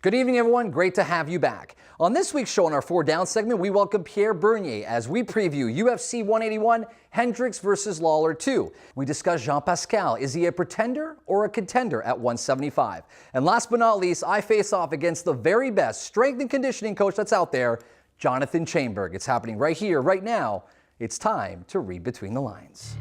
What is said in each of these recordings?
Good evening, everyone. Great to have you back. On this week's show, in our 4 Down segment, we welcome Pierre Bernier as we preview UFC 181, Hendricks versus Lawler 2. We discuss Jean Pascal. Is he a pretender or a contender at 175? And last but not least, I face off against the very best strength and conditioning coach that's out there, Jonathan Chaimberg. It's happening right here, right now. It's time to read between the lines.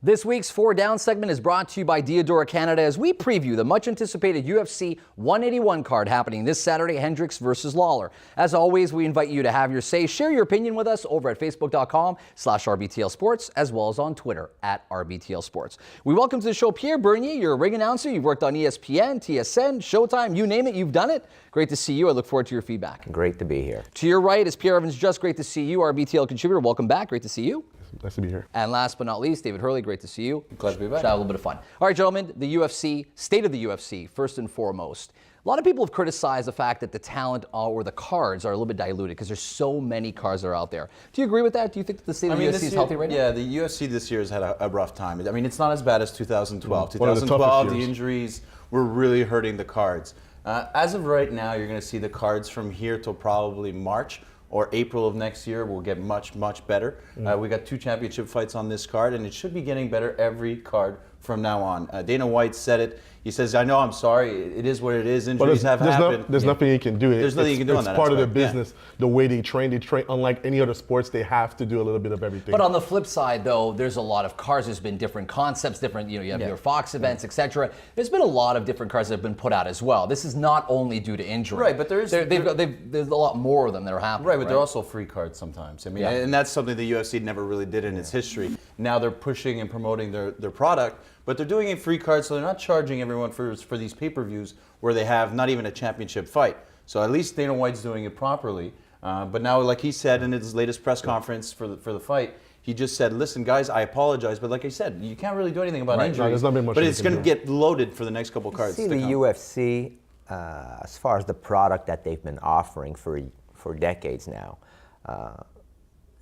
This week's 4 Down segment is brought to you by Diadora Canada as we preview the much-anticipated UFC 181 card happening this Saturday, Hendricks versus Lawler. As always, we invite you to have your say, share your opinion with us over at facebook.com/RBTL Sports, as well as on Twitter @RBTL Sports. We welcome to the show Pierre Bernier. You're a ring announcer. You've worked on ESPN, TSN, Showtime, you name it, you've done it. Great to see you. I look forward to your feedback. Great to be here. To your right is Pierre Juste. Great to see you, RBTL contributor. Welcome back. Great to see you. Nice to be here. And last but not least, David Hurley, great to see you. Glad to be back. Should have a little bit of fun. All right, gentlemen, the UFC, state of the UFC, first and foremost. A lot of people have criticized the fact that the talent or the cards are a little bit diluted because there's so many cards that are out there. Do you agree with that? Do you think that the state of the UFC is healthy right now? Yeah, the UFC this year has had a rough time. I mean, it's not as bad as 2012. One of the 2012, toughest the years. injuries were really hurting the cards. As of right now, you're going to see the cards from here till probably March or April of next year will get much, much better. We got 2 championship fights on this card, and it should be getting better every card from now on. Dana White said it. He says, I know, I'm sorry. It is what it is. Injuries have happened. There's nothing you can do. There's nothing you can do on that It's part of the aspect, yeah. business, the way they train. Unlike any other sports, they have to do a little bit of everything. But on the flip side, though, there's a lot of cards. There's been different concepts, different, you have your Fox events, etc. There's been a lot of different cards that have been put out as well. This is not only due to injury. Right, but there's a lot more of them that are happening. Right, but they're also free cards sometimes. I mean, and that's something the UFC never really did in its history. Now they're pushing and promoting their product, but they're doing it free cards, so they're not charging everyone for these pay-per-views where they have not even a championship fight. So at least Dana White's doing it properly. But now, like he said in his latest press conference for the fight, he just said, listen, guys, I apologize, but like I said, you can't really do anything about injuries. No, there's not been much but you it's can going to do. get loaded for the next couple cards. See, the UFC, as far as the product that they've been offering for decades now,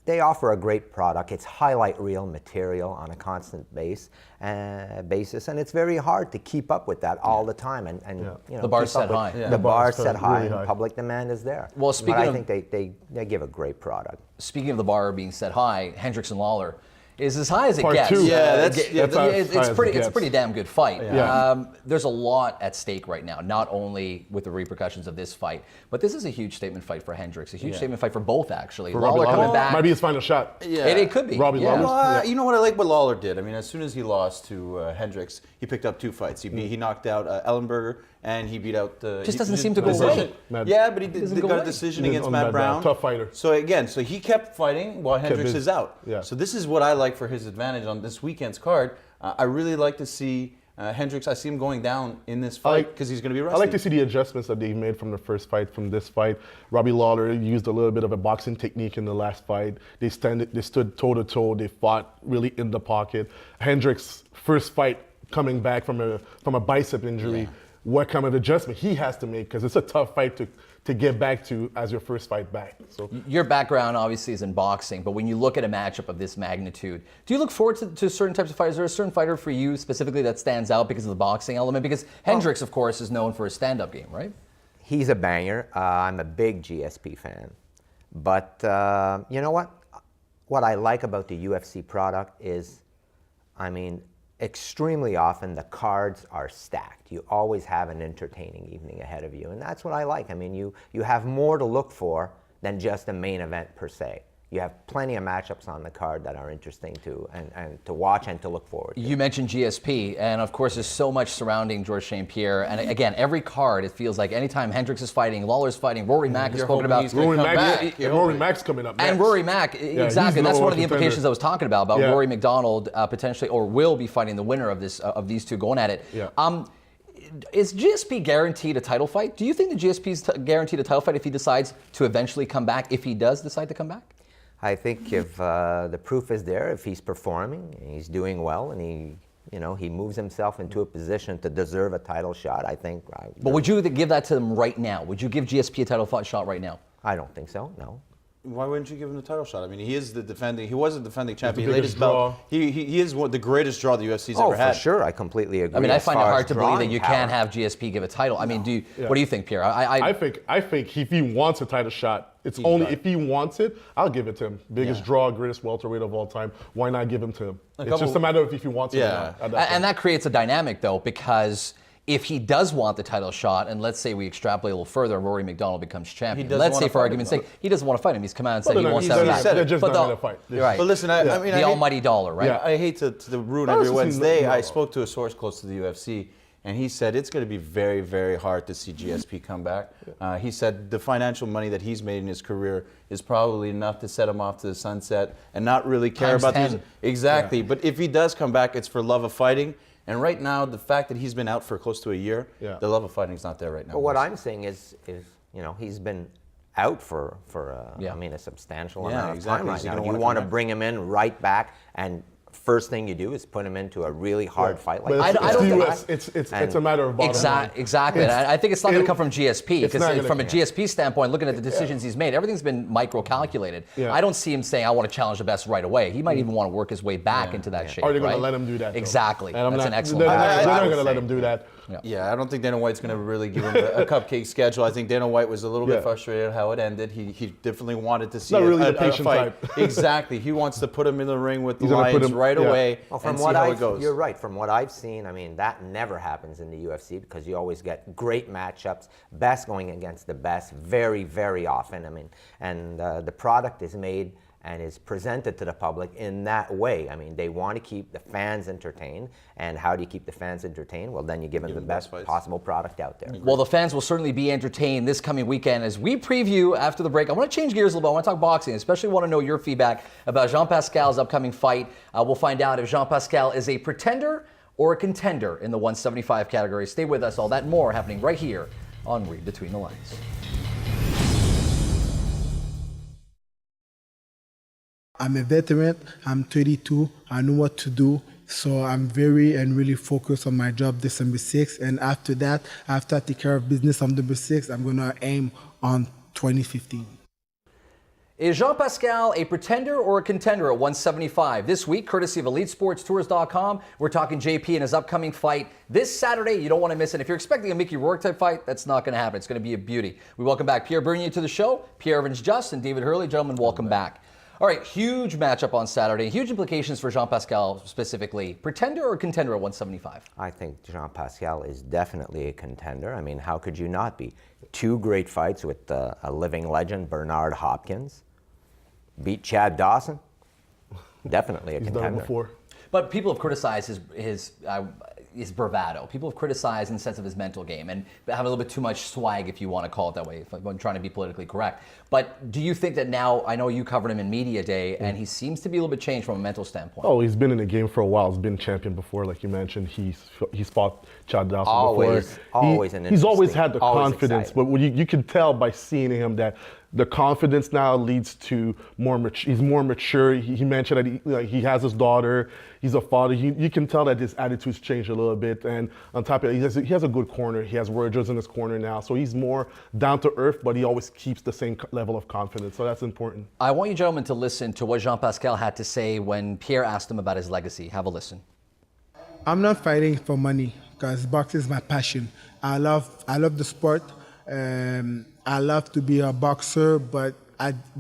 they offer a great product. It's highlight reel material on a constant basis, and it's very hard to keep up with that all the time. And the bar's set high. The bar's set high, really and high. public demand is there. Well, I think they give a great product. Speaking of the bar being set high, Hendricks and Lawler is as high as it Part gets. 2. Yeah, it's a pretty damn good fight. Yeah. There's a lot at stake right now, not only with the repercussions of this fight, but this is a huge statement fight for Hendricks, a huge statement fight for both, actually. For Lawler Robbie coming back. might be his final shot. Yeah. It could be. Robbie Lawler. Well, you know what I like what Lawler did? I mean, as soon as he lost to Hendricks, he picked up 2 fights. He knocked out Ellenberger, and he beat out... Just doesn't seem to go away. Yeah, but he Doesn't go got a away. decision He against on Matt Matt Brown. Brown. Tough fighter. So again, he kept fighting while Hendricks busy. is out. Yeah. So this is what I like for his advantage on this weekend's card. I really like to see Hendricks. I see him going down in this fight because he's going to be rusty. I like to see the adjustments that they've made from the first fight, from this fight. Robbie Lawler used a little bit of a boxing technique in the last fight. They stood toe-to-toe. They fought really in the pocket. Hendricks' first fight coming back from a bicep injury. Yeah. What kind of adjustment he has to make, because it's a tough fight to get back to as your first fight back. So Your background obviously is in boxing, but when you look at a matchup of this magnitude, do you look forward to certain types of fighters? Is there a certain fighter for you specifically that stands out because of the boxing element? Because Hendricks, of course, is known for his stand-up game, right? He's a banger. I'm a big GSP fan. But you know what? What I like about the UFC product is, extremely often the cards are stacked. You always have an entertaining evening ahead of you, and that's what I like. You have more to look for than just a main event per se. You have plenty of matchups on the card that are interesting and to watch and to look forward to. You mentioned GSP, and of course there's so much surrounding Georges St-Pierre, and again, every card, it feels like anytime Hendricks is fighting, Lawler's fighting, Rory Mack is spoken about. Rory Mack's coming up next. And Rory Mack, exactly. That's one of the implications I was talking about Rory McDonald potentially, or will be fighting the winner of this of these two going at it. Yeah. Is GSP guaranteed a title fight? Do you think the GSP's guaranteed a title fight if he decides to eventually come back, if he does decide to come back? I think if the proof is there, if he's performing, and he's doing well, and he moves himself into a position to deserve a title shot, I think. But would you give that to him right now? Would you give GSP a title fight shot right now? I don't think so, no. Why wouldn't you give him the title shot? I mean, he was a defending champion. He the laid his biggest belt. draw. He is the greatest draw the UFC's ever had. For sure, I completely agree. I mean, I as find it far hard as to believe that drawing you power. can't have GSP give a title. I mean, what do you think, Pierre? I think if he wants a title shot, it's only if he wants it, I'll give it to him. Biggest draw, greatest welterweight of all time. Why not give him to him? It's just a matter of if he wants it or not. And that creates a dynamic, though, because if he does want the title shot, and let's say we extrapolate a little further, Rory McDonald becomes champion. Let's say, for argument's sake, he doesn't want to fight him. He's come out and said he wants to have that. They're just not going to fight. Right. But listen, I mean, the almighty dollar, right? Yeah. I hate to ruin every Wednesday. I spoke to a source close to the UFC, and he said it's going to be very, very hard to see GSP come back. He said the financial money that he's made in his career is probably enough to set him off to the sunset and not really care about these. Exactly. But if he does come back, it's for love of fighting. And right now, the fact that he's been out for close to a year, the love of fighting is not there right now. But what I'm saying is he's been out for I mean, a substantial amount of time right now. You want to bring him in right back, and first thing you do is put him into a really hard fight like that. I don't think it's a matter of bottom line. Exactly. And I think it's not going to come from GSP, because from a yeah. GSP standpoint, looking at the decisions he's made, everything's been micro-calculated. I don't see him saying, I want to challenge the best right away. He might even want to work his way back into that shape. Are they going to let him do that, though? Exactly. And That's an excellent They're point. not going to let him do that. Yeah, I don't think Dana White's going to really give him a cupcake schedule. I think Dana White was a little bit frustrated at how it ended. He definitely wanted to see a fight. Exactly. He wants to put him in the ring with the Lions right away and see how it goes. You're right. From what I've seen, I mean, that never happens in the UFC because you always get great matchups, best going against the best very, very often. I mean, and the product is made and is presented to the public in that way. I mean, they want to keep the fans entertained. And how do you keep the fans entertained? Well, then you give them the best possible product out there. Well, the fans will certainly be entertained this coming weekend as we preview after the break. I want to change gears a little bit. I want to talk boxing, especially want to know your feedback about Jean Pascal's upcoming fight. We'll find out if Jean Pascal is a pretender or a contender in the 175 category. Stay with us. All that and more happening right here on Read Between the Lines. I'm a veteran, I'm 32, I know what to do, so I'm very and really focused on my job December 6th, and after that, after I take care of business on December 6th, I'm going to aim on 2015. Is Jean Pascal a pretender or a contender at 175? This week, courtesy of EliteSportsTours.com, we're talking JP and his upcoming fight this Saturday. You don't want to miss it. If you're expecting a Mickey Rourke type fight, that's not going to happen. It's going to be a beauty. We welcome back Pierre Bernier to the show, P.E Juste, and David Hurley. Gentlemen, welcome back. All right, huge matchup on Saturday. Huge implications for Jean Pascal specifically. Pretender or contender at 175? I think Jean Pascal is definitely a contender. I mean, how could you not be? Two great fights with a living legend, Bernard Hopkins. Beat Chad Dawson. Definitely a contender. He's done it before. But people have criticized his bravado. People have criticized in the sense of his mental game and have a little bit too much swag, if you want to call it that way, if I'm trying to be politically correct. But do you think that now, I know you covered him in media day, and he seems to be a little bit changed from a mental standpoint? Oh, he's been in the game for a while. He's been champion before, like you mentioned. He's fought Chad Dawson before. He's always had the confidence, exciting. but you can tell by seeing him that the confidence now leads to he's more mature. He mentioned that he has his daughter. He's a father. You can tell that his attitude's changed a little bit. And on top of it, he has a good corner. He has Rogers in his corner now. So he's more down to earth, but he always keeps the same level of confidence. So that's important. I want you gentlemen to listen to what Jean Pascal had to say when Pierre asked him about his legacy. Have a listen. I'm not fighting for money because boxing is my passion. I love the sport. I love to be a boxer, but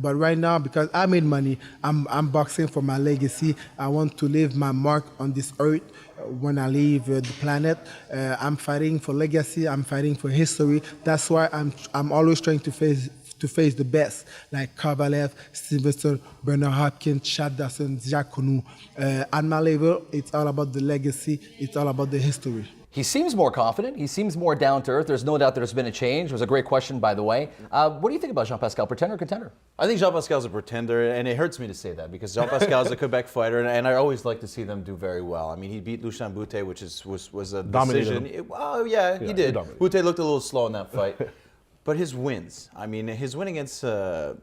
right now, because I made money, I'm boxing for my legacy. I want to leave my mark on this earth when I leave the planet. I'm fighting for legacy. I'm fighting for history. That's why I'm always trying to face the best, like Kovalev, Stevenson, Bernard Hopkins, Chad Dawson, Jacques Connu. At my level, it's all about the legacy. It's all about the history. He seems more confident. He seems more down to earth. There's no doubt there's been a change. It was a great question, by the way. What do you think about Jean Pascal? Pretender or contender? I think Jean Pascal's a pretender, and it hurts me to say that because Jean Pascal's a Quebec fighter, and I always like to see them do very well. I mean, he beat Lucien Boutte, which was a decision. He did. Boutte looked a little slow in that fight. But his wins, I mean, his win against Dawson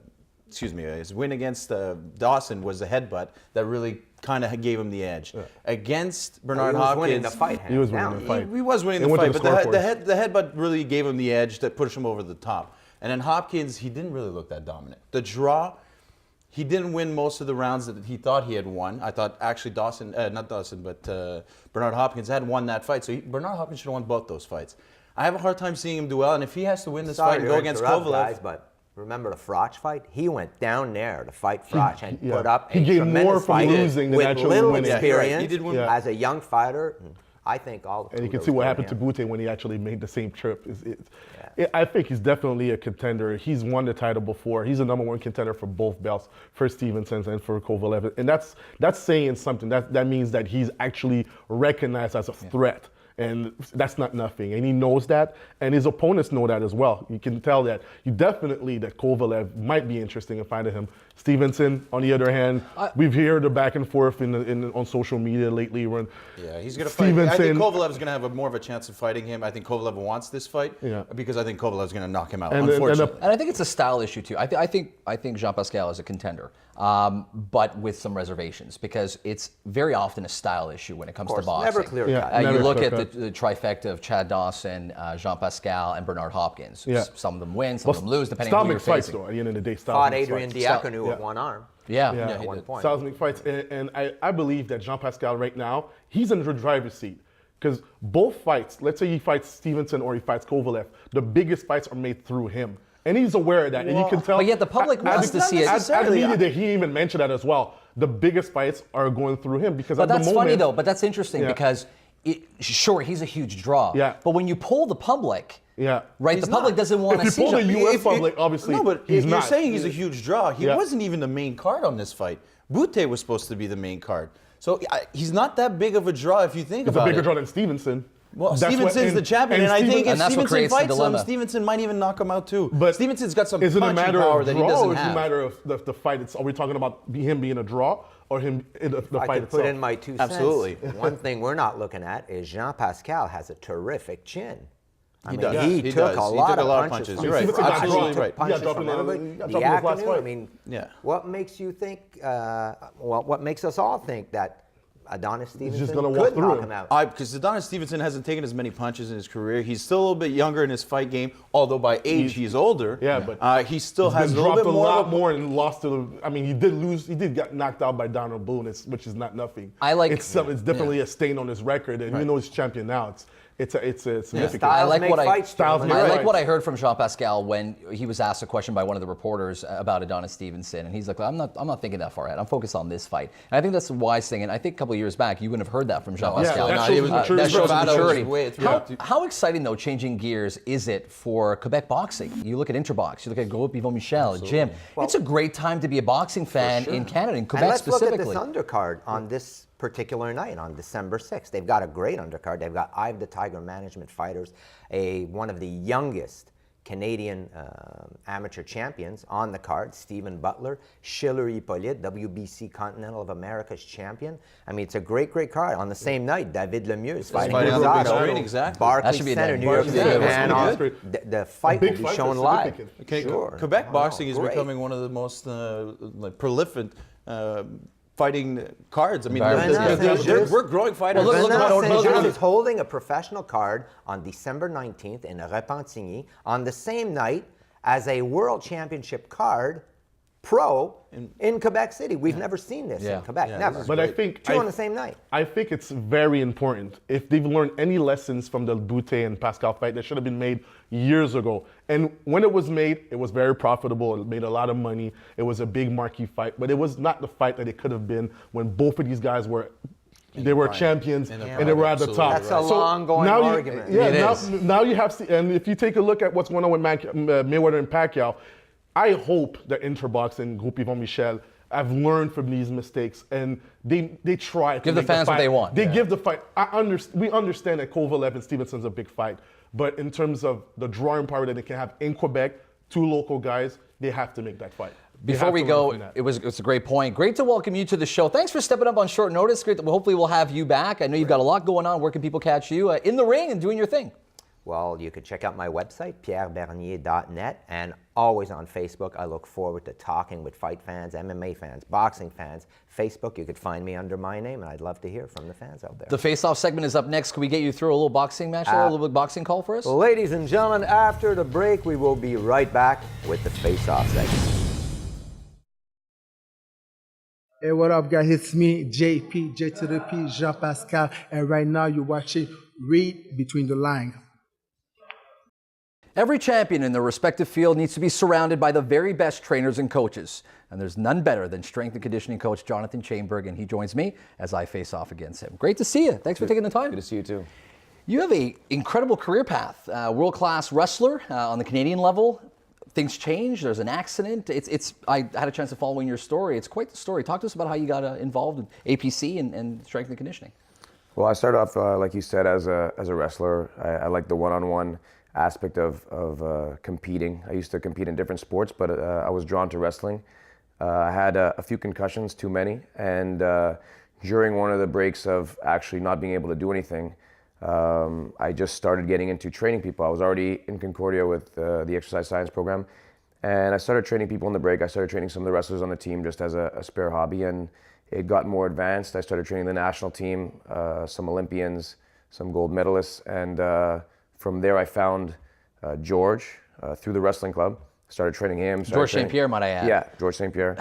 was a headbutt that really kind of gave him the edge. Against Bernard He was Hopkins, winning the fight. He was hands winning the down. fight. he was winning It the went to fight, the but scoreboard. the headbutt really gave him the edge that pushed him over the top. And then Hopkins, he didn't really look that dominant. The draw, he didn't win most of the rounds that he thought he had won. I thought actually Bernard Hopkins had won that fight. So Bernard Hopkins should have won both those fights. I have a hard time seeing him do well, and if he has to win this fight and go against Kovalev, guys, but remember the Froch fight? He went down there to fight Froch and put up He a gained tremendous more from fight losing than with actually little winning. Yeah, experience. you're right. He did win. As a young fighter. I think all. And you can see what happened to Butte when he actually made the same trip. I think he's definitely a contender. He's won the title before. He's a #1 contender for both belts, for Stevenson and for Kovalev. And that's saying something. That means that he's actually recognized as a threat. And that's not nothing. And he knows that. And his opponents know that as well. You can tell that that Kovalev might be interesting in finding him. Stevenson, on the other hand, we've heard the back and forth on social media lately. When he's going to fight. I think Kovalev is going to have more of a chance of fighting him. I think Kovalev wants this fight because I think Kovalev is going to knock him out, unfortunately. And I think it's a style issue too. I think Jean Pascal is a contender, but with some reservations because it's very often a style issue when it comes to boxing. Never clear cut. You look at the trifecta of Chad Dawson, Jean Pascal, and Bernard Hopkins. Yeah. Some of them win, some of them lose, depending on who you're fights, facing. though, at the end of the day. Fought Adrian Diacono with one arm. Yeah, at one point. Styles make fights, and I believe that Jean Pascal right now, he's in the driver's seat. Because both fights, let's say he fights Stevenson or he fights Kovalev, the biggest fights are made through him. And he's aware of that, and you can tell. But yet the public wants to see it. At media day, he even mentioned that as well. The biggest fights are going through him because But at the that's moment, funny though. But that's interesting because, sure, he's a huge draw. Yeah. But when you poll the public, right, the public doesn't want to If see you poll the him. U.S. public, obviously, No, but he's you're not. saying he's a huge draw. He wasn't even the main card on this fight. Butte was supposed to be the main card. So he's not that big of a draw if you think He's about a bigger it. draw than Stevenson. Well, That's Stevenson's the champion, and I think if And that's what Stevenson creates the fights him, dilemma. Stevenson might even knock him out too. But Stevenson's got some is it a punching matter power of that he draw, doesn't or is it have. a matter of the fight? Are we talking about him being a draw, or him the I fight could itself? put in my 2 cents. Absolutely. One thing we're not looking at is Jean Pascal has a terrific chin. He does. He He took does. a He lot took a of lot of punches. punches. from You're right. Stevenson. Absolutely He took right. punches He got from dropped in everybody. the- he got dropped in his last Diacono, I fight. mean, Yeah. what makes you think? What makes us all think that Adonis Stevenson gonna walk could through knock him. him out? Because Adonis Stevenson hasn't taken as many punches in his career. He's still a little bit younger in his fight game, although by age he's older. Yeah, but he still he's has a been little dropped bit a more. lot of a- more and lost to the. I mean, he did lose. He did get knocked out by Donald Boone, which is not nothing. It's definitely a stain on his record, and even though he's champion now, it's significant. Styles like make what I- fights, Styles gentlemen. make I like Right. what I heard from Jean Pascal when he was asked a question by one of the reporters about Adonis Stevenson, and he's like, "I'm not thinking that far ahead. I'm focused on this fight." And I think that's a wise thing. And I think a couple of years back, you wouldn't have heard that from Jean Pascal. that shows maturity. That shows Bravado maturity. is way through. How exciting though, changing gears, is it for Quebec boxing? You look at Interbox, you look at Groupe Yvon Michel, Jim. It's a great time to be a boxing fan in Canada, in Quebec And let's specifically. look at this undercard on this particular night on December 6th. They've got a great undercard. They've got Eye of the Tiger Management Fighters, one of the youngest Canadian amateur champions on the card, Stephen Butler, Schiller Hippolyte, WBC Continental of America's champion. I mean, it's a great, great card. On the same night, David Lemieux is fighting fighting on the big Rosado, screen, exactly. Barclays That should be a Center, nice New York fight. City. Yeah, And that's on, great. the fight will big be fight, shown that's live. significant. Okay, Sure. Quebec boxing is great. becoming one of the most prolific fighting cards. I mean, we're growing fighters. Well, look at what- Vincent look at- Jean is holding a professional card on December 19th in Repentigny on the same night as a World Championship card pro in Quebec City. We've never seen this in Quebec, never. But I think Two on the same night. I think it's very important. If they've learned any lessons from the Butte and Pascal fight, that should have been made years ago. And when it was made, it was very profitable. It made a lot of money. It was a big marquee fight, but it was not the fight that it could have been when both of these guys were. They were champions and they were at the top. That's a long-going now argument. Now you have, and if you take a look at what's going on with Mayweather and Pacquiao, I hope that Interbox and Groupe Yvon Michel have learned from these mistakes and they try to Give the make fans what fight. they want. They give the fight. We understand that Kovalev and Stevenson's a big fight, but in terms of the drawing power that they can have in Quebec, two local guys, they have to make that fight. Before we go, it's a great point. Great to welcome you to the show. Thanks for stepping up on short notice. Great. Hopefully we'll have you back. I know you've got a lot going on. Where can people catch you? In the ring and doing your thing. Well, you could check out my website, pierrebernier.net, and always on Facebook. I look forward to talking with fight fans, MMA fans, boxing fans. Facebook, you could find me under my name, and I'd love to hear from the fans out there. The face-off segment is up next. Can we get you through a little boxing match, a little boxing call for us? Ladies and gentlemen, after the break, we will be right back with the face-off segment. Hey, what up, guys? It's me, JP, J to the P, Jean Pascal, and right now you're watching Read Between the Lines. Every champion in their respective field needs to be surrounded by the very best trainers and coaches. And there's none better than strength and conditioning coach Jonathan Chaimberg, and he joins me as I face off against him. Great to see you. Thanks for taking the time. Good to see you too. You have an incredible career path. World-class wrestler on the Canadian level. Things change. There's an accident. I had a chance of following your story. It's quite the story. Talk to us about how you got involved in APC and strength and conditioning. Well, I started off, like you said, as a wrestler. I like the one-on-one aspect of competing. I used to compete in different sports, but I was drawn to wrestling. I had a few concussions, too many, and during one of the breaks of actually not being able to do anything, I just started getting into training people. I was already in Concordia with the exercise science program, and I started training people in the break. I started training some of the wrestlers on the team just as a spare hobby, and it got more advanced. I started training the national team, some Olympians, some gold medalists, and from there I found George through the wrestling club. Started training him. George St. Pierre, might I add. Yeah, George St. Pierre.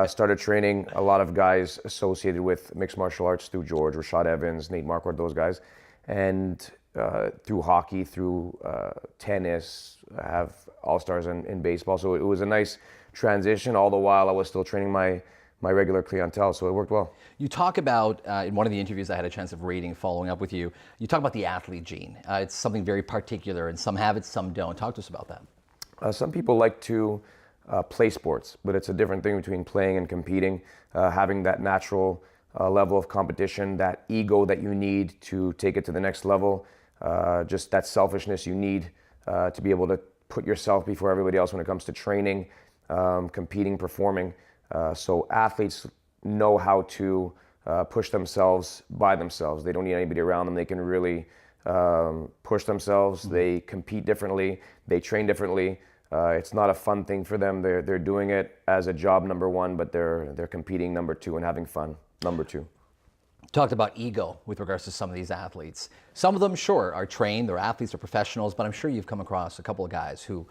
Started training a lot of guys associated with mixed martial arts through George, Rashad Evans, Nate Marquardt, those guys. And through hockey, through tennis, I have all-stars in baseball. So it was a nice transition, all the while I was still training my regular clientele, so it worked well. You talk about, in one of the interviews I had a chance of reading, following up with you, you talk about the athlete gene. It's something very particular, and some have it, some don't. Talk to us about that. Some people like to play sports, but it's a different thing between playing and competing. Having that natural level of competition, that ego that you need to take it to the next level, just that selfishness you need to be able to put yourself before everybody else when it comes to training, competing, performing. So athletes know how to push themselves by themselves. They don't need anybody around them. They can really push themselves. They compete differently. They train differently. It's not a fun thing for them. They're doing it as a job, number one, but they're competing, number two, and having fun, number two. Talked about ego with regards to some of these athletes. Some of them, sure, are trained, they're athletes, they're professionals, but I'm sure you've come across a couple of guys who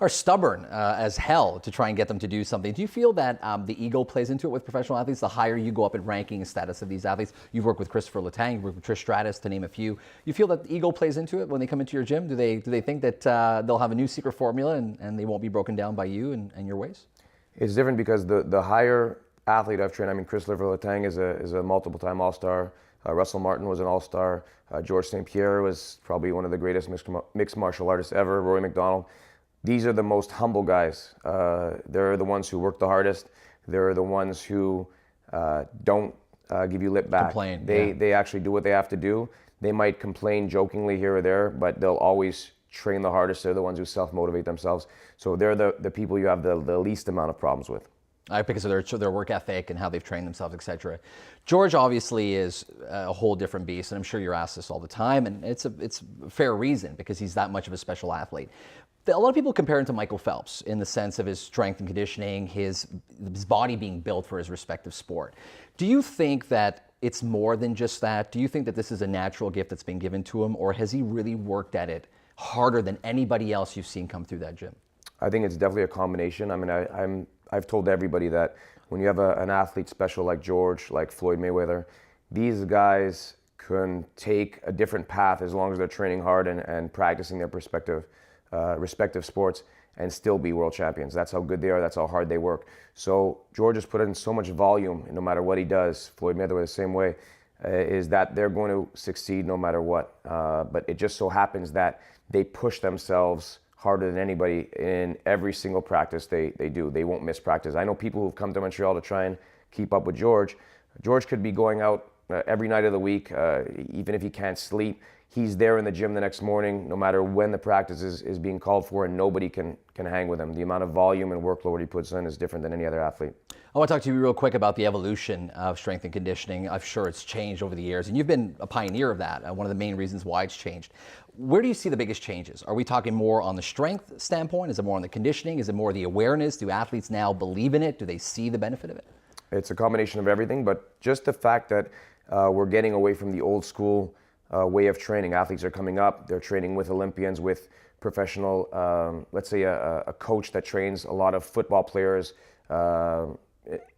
are stubborn as hell to try and get them to do something. Do you feel that the ego plays into it with professional athletes? The higher you go up in ranking and status of these athletes, you've worked with Christopher Letang, you've worked with Trish Stratus, to name a few. You feel that the ego plays into it when they come into your gym? Do they think that they'll have a new secret formula and they won't be broken down by you and your ways? It's different because the higher athlete I've trained, I mean, Christopher Letang is a multiple-time All-Star. Russell Martin was an All-Star. George St. Pierre was probably one of the greatest mixed martial artists ever. Roy McDonald. These are the most humble guys. They're the ones who work the hardest. They're the ones who don't give you lip back. Complain. They actually do what they have to do. They might complain jokingly here or there, but they'll always train the hardest. They're the ones who self-motivate themselves. So they're the people you have the least amount of problems with. Because of their work ethic and how they've trained themselves, etc. George obviously is a whole different beast, and I'm sure you're asked this all the time, and it's a fair reason because he's that much of a special athlete. A lot of people compare him to Michael Phelps in the sense of his strength and conditioning, his body being built for his respective sport. Do you think that it's more than just that? Do you think that this is a natural gift that's been given to him, or has he really worked at it harder than anybody else you've seen come through that gym? I think it's definitely a combination. I mean, I've told everybody that when you have an athlete special like George, like Floyd Mayweather, these guys can take a different path as long as they're training hard and practicing their respective sports and still be world champions. That's how good they are. That's how hard they work. So George has put in so much volume, no matter what he does. Floyd Mayweather the same way, is that they're going to succeed no matter what. But it just so happens that they push themselves harder than anybody in every single practice they do. They won't miss practice. I know people who've come to Montreal to try and keep up with George. George could be going out every night of the week, even if he can't sleep. He's there in the gym the next morning, no matter when the practice is being called for, and nobody can hang with him. The amount of volume and workload he puts in is different than any other athlete. I want to talk to you real quick about the evolution of strength and conditioning. I'm sure it's changed over the years, and you've been a pioneer of that, one of the main reasons why it's changed. Where do you see the biggest changes? Are we talking more on the strength standpoint? Is it more on the conditioning? Is it more the awareness? Do athletes now believe in it? Do they see the benefit of it? It's a combination of everything, but just the fact that we're getting away from the old school way of training. Athletes are coming up, they're training with Olympians, with professional, let's say a coach that trains a lot of football players.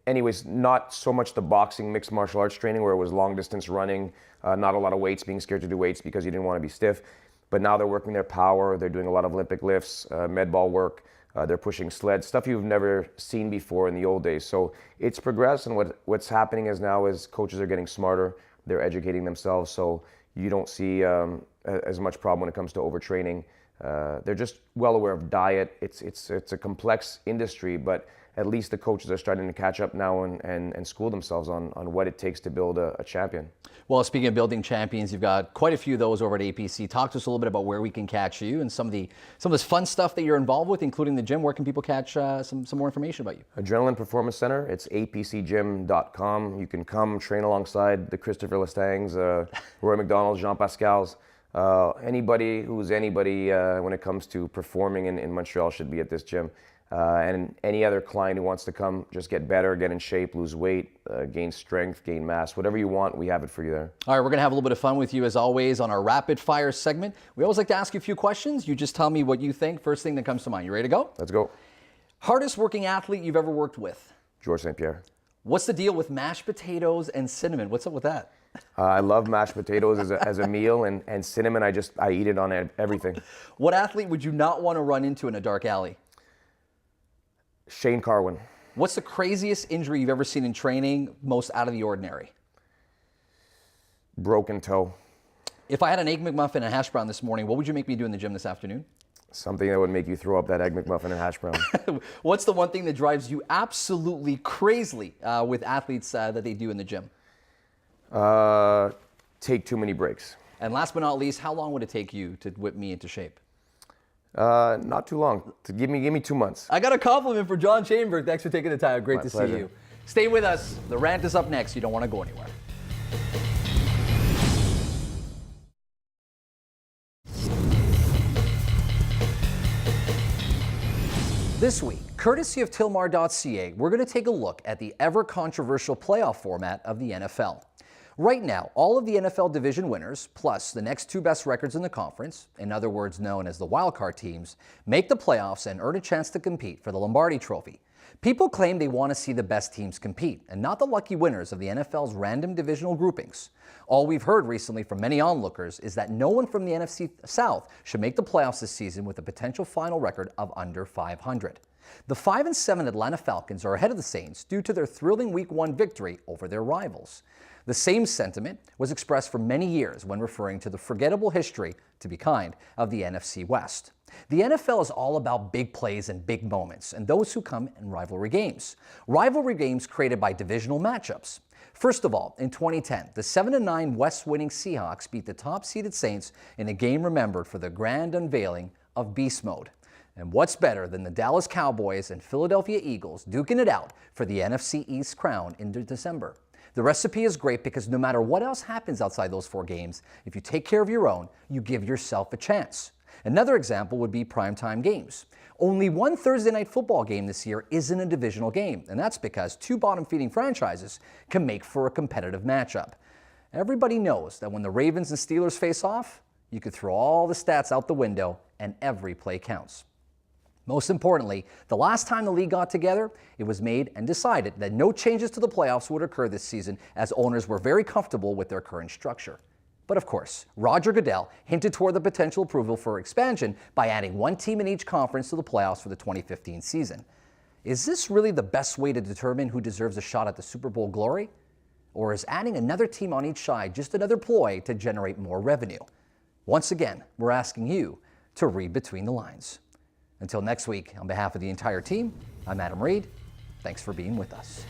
Anyways, not so much the boxing mixed martial arts training where it was long distance running, not a lot of weights, being scared to do weights because you didn't want to be stiff. But now they're working their power, they're doing a lot of Olympic lifts, med ball work, they're pushing sleds, stuff you've never seen before in the old days. So it's progressed, and what's happening is now is coaches are getting smarter, they're educating themselves, so you don't see as much problem when it comes to overtraining. They're just well aware of diet. It's a complex industry, but at least the coaches are starting to catch up now and school themselves on what it takes to build a champion. Well, speaking of building champions, you've got quite a few of those over at APC. Talk to us a little bit about where we can catch you and some of this fun stuff that you're involved with, including the gym. Where can people catch some more information about you? Adrenaline Performance Center. It's apcgym.com. You can come train alongside the Christopher Lestangs, Roy McDonald's, Jean Pascal's. Anybody who's anybody when it comes to performing in Montreal should be at this gym. And any other client who wants to come, just get better, get in shape, lose weight, gain strength, gain mass, whatever you want, we have it for you there. All right, we're going to have a little bit of fun with you as always on our rapid fire segment. We always like to ask you a few questions. You just tell me what you think. First thing that comes to mind. You ready to go? Let's go. Hardest working athlete you've ever worked with? George St. Pierre. What's the deal with mashed potatoes and cinnamon? What's up with that? I love mashed potatoes as a meal, and cinnamon, I eat it on everything. What athlete would you not want to run into in a dark alley? Shane Carwin. What's the craziest injury you've ever seen in training, most out of the ordinary? Broken toe. If I had an Egg McMuffin and a hash brown this morning, what would you make me do in the gym this afternoon? Something that would make you throw up that Egg McMuffin and hash brown. What's the one thing that drives you absolutely crazy with athletes that they do in the gym? Take too many breaks. And last but not least, how long would it take you to whip me into shape? Not too long. Give me 2 months. I got a compliment for John Chaimberg. Thanks for taking the time. Great to pleasure. see you. Stay with us. The rant is up next. You don't want to go anywhere. This week, courtesy of Tilmar.ca, we're going to take a look at the ever-controversial playoff format of the NFL. Right now, all of the NFL division winners, plus the next two best records in the conference, in other words known as the wildcard teams, make the playoffs and earn a chance to compete for the Lombardi Trophy. People claim they want to see the best teams compete, and not the lucky winners of the NFL's random divisional groupings. All we've heard recently from many onlookers is that no one from the NFC South should make the playoffs this season with a potential final record of under 500. The 5-7 Atlanta Falcons are ahead of the Saints due to their thrilling Week 1 victory over their rivals. The same sentiment was expressed for many years when referring to the forgettable history, to be kind, of the NFC West. The NFL is all about big plays and big moments, and those who come in rivalry games. Rivalry games created by divisional matchups. First of all, in 2010, the 7-9 West-winning Seahawks beat the top-seeded Saints in a game remembered for the grand unveiling of Beast Mode. And what's better than the Dallas Cowboys and Philadelphia Eagles duking it out for the NFC East crown in December? The recipe is great because no matter what else happens outside those 4 games, if you take care of your own, you give yourself a chance. Another example would be primetime games. Only one Thursday night football game this year isn't a divisional game, and that's because 2 bottom-feeding franchises can make for a competitive matchup. Everybody knows that when the Ravens and Steelers face off, you could throw all the stats out the window and every play counts. Most importantly, the last time the league got together, it was made and decided that no changes to the playoffs would occur this season as owners were very comfortable with their current structure. But of course, Roger Goodell hinted toward the potential approval for expansion by adding 1 team in each conference to the playoffs for the 2015 season. Is this really the best way to determine who deserves a shot at the Super Bowl glory? Or is adding another team on each side just another ploy to generate more revenue? Once again, we're asking you to read between the lines. Until next week, on behalf of the entire team, I'm Adam Reid. Thanks for being with us.